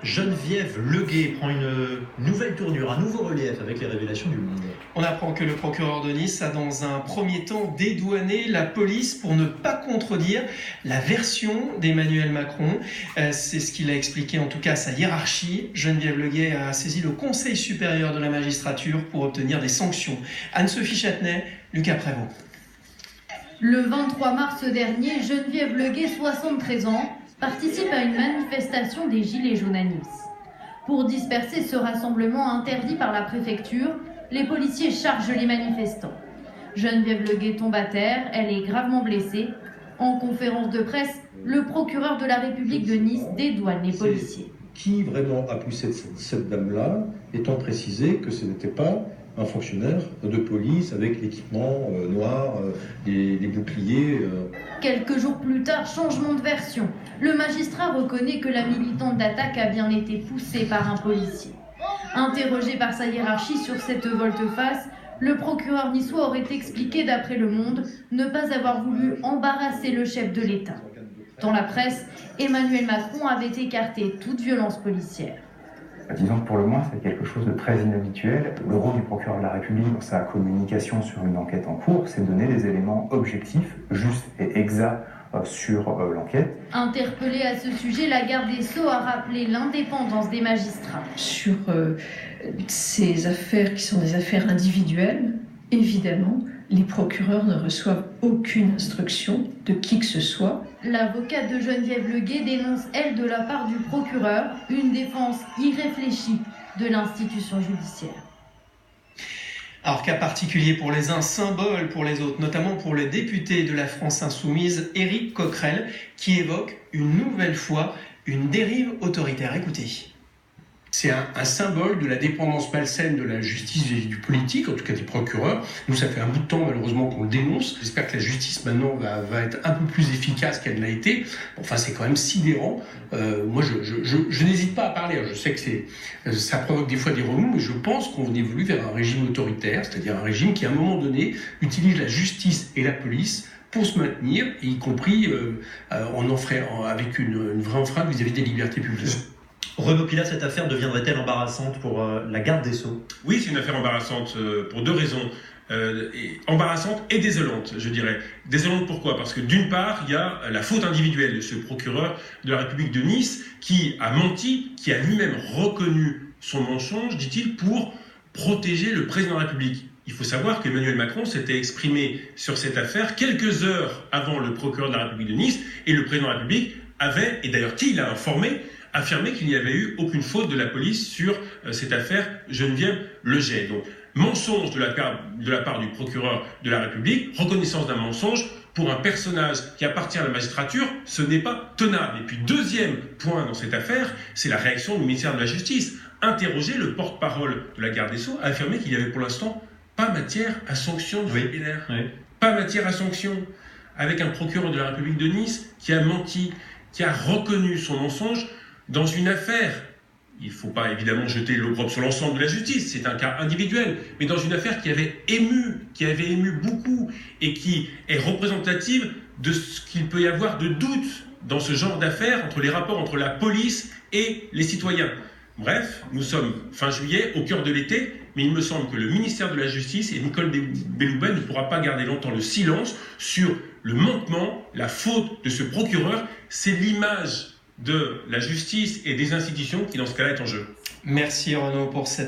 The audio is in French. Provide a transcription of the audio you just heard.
Geneviève Leguet prend une nouvelle tournure, un nouveau relief avec les révélations du Monde. On apprend que le procureur de Nice a dans un premier temps dédouané la police pour ne pas contredire la version d'Emmanuel Macron. C'est ce qu'il a expliqué en tout cas à sa hiérarchie. Geneviève Leguet a saisi le Conseil supérieur de la magistrature pour obtenir des sanctions. Anne-Sophie Châtenay, Lucas Prévost. Le 23 mars dernier, Geneviève Leguet, 73 ans, participe à une manifestation des Gilets jaunes à Nice. Pour disperser ce rassemblement interdit par la préfecture, les policiers chargent les manifestants. Geneviève Leguet tombe à terre, elle est gravement blessée. En conférence de presse, le procureur de la République de Nice dédouane les policiers. Qui vraiment a poussé cette dame-là, étant précisé que ce n'était pas un fonctionnaire de police avec l'équipement noir, les boucliers. Quelques jours plus tard, changement de version. Le magistrat reconnaît que la militante d'attaque a bien été poussée par un policier. Interrogé par sa hiérarchie sur cette volte-face, le procureur niçois aurait expliqué, d'après Le Monde, ne pas avoir voulu embarrasser le chef de l'État. Dans la presse, Emmanuel Macron avait écarté toute violence policière. Disons que pour le moins, c'est quelque chose de très inhabituel. Le rôle du procureur de la République dans sa communication sur une enquête en cours, c'est de donner des éléments objectifs, justes et exacts sur l'enquête. Interpellée à ce sujet, la garde des Sceaux a rappelé l'indépendance des magistrats. Sur ces affaires qui sont des affaires individuelles, évidemment, les procureurs ne reçoivent aucune instruction de qui que ce soit. L'avocate de Geneviève Leguet dénonce, elle, de la part du procureur, une défense irréfléchie de l'institution judiciaire. Alors cas particulier pour les uns, symbole pour les autres, notamment pour le député de la France Insoumise, Éric Coquerel, qui évoque une nouvelle fois une dérive autoritaire. Écoutez. C'est un symbole de la dépendance malsaine de la justice et du politique, en tout cas des procureurs. Nous, ça fait un bout de temps, malheureusement, qu'on le dénonce. J'espère que la justice, maintenant, va être un peu plus efficace qu'elle l'a été. Enfin, c'est quand même sidérant. Moi, je n'hésite pas à parler. Je sais que ça provoque des fois des remous, mais je pense qu'on évolue vers un régime autoritaire, c'est-à-dire un régime qui, à un moment donné, utilise la justice et la police pour se maintenir, y compris avec une vraie enfreinte vis-à-vis des libertés publiques. Renaud Pilat, cette affaire deviendrait-elle embarrassante pour la garde des Sceaux ? Oui, c'est une affaire embarrassante pour deux raisons. Embarrassante et désolante, je dirais. Désolante pourquoi ? Parce que d'une part, il y a la faute individuelle de ce procureur de la République de Nice qui a menti, qui a lui-même reconnu son mensonge, dit-il, pour protéger le président de la République. Il faut savoir qu'Emmanuel Macron s'était exprimé sur cette affaire quelques heures avant le procureur de la République de Nice, et le président de la République avait, et d'ailleurs qui l'a informé, affirmé qu'il n'y avait eu aucune faute de la police sur cette affaire Geneviève Leguet. Donc, mensonge de la part du procureur de la République, reconnaissance d'un mensonge pour un personnage qui appartient à la magistrature, ce n'est pas tenable. Et puis, deuxième point dans cette affaire, c'est la réaction du ministère de la Justice. Interrogé, le porte-parole de la garde des Sceaux a affirmé qu'il n'y avait pour l'instant pas matière à sanction disciplinaire. Oui. Pas matière à sanction. Avec un procureur de la République de Nice qui a menti, qui a reconnu son mensonge, dans une affaire, il ne faut pas évidemment jeter l'opprobre sur l'ensemble de la justice, c'est un cas individuel, mais dans une affaire qui avait ému beaucoup et qui est représentative de ce qu'il peut y avoir de doute dans ce genre d'affaires entre les rapports entre la police et les citoyens. Bref, nous sommes fin juillet, au cœur de l'été, mais il me semble que le ministère de la Justice et Nicole Belloubet ne pourra pas garder longtemps le silence sur le manquement, la faute de ce procureur. C'est l'image de la justice et des institutions qui, dans ce cas-là, est en jeu. Merci Renaud pour cette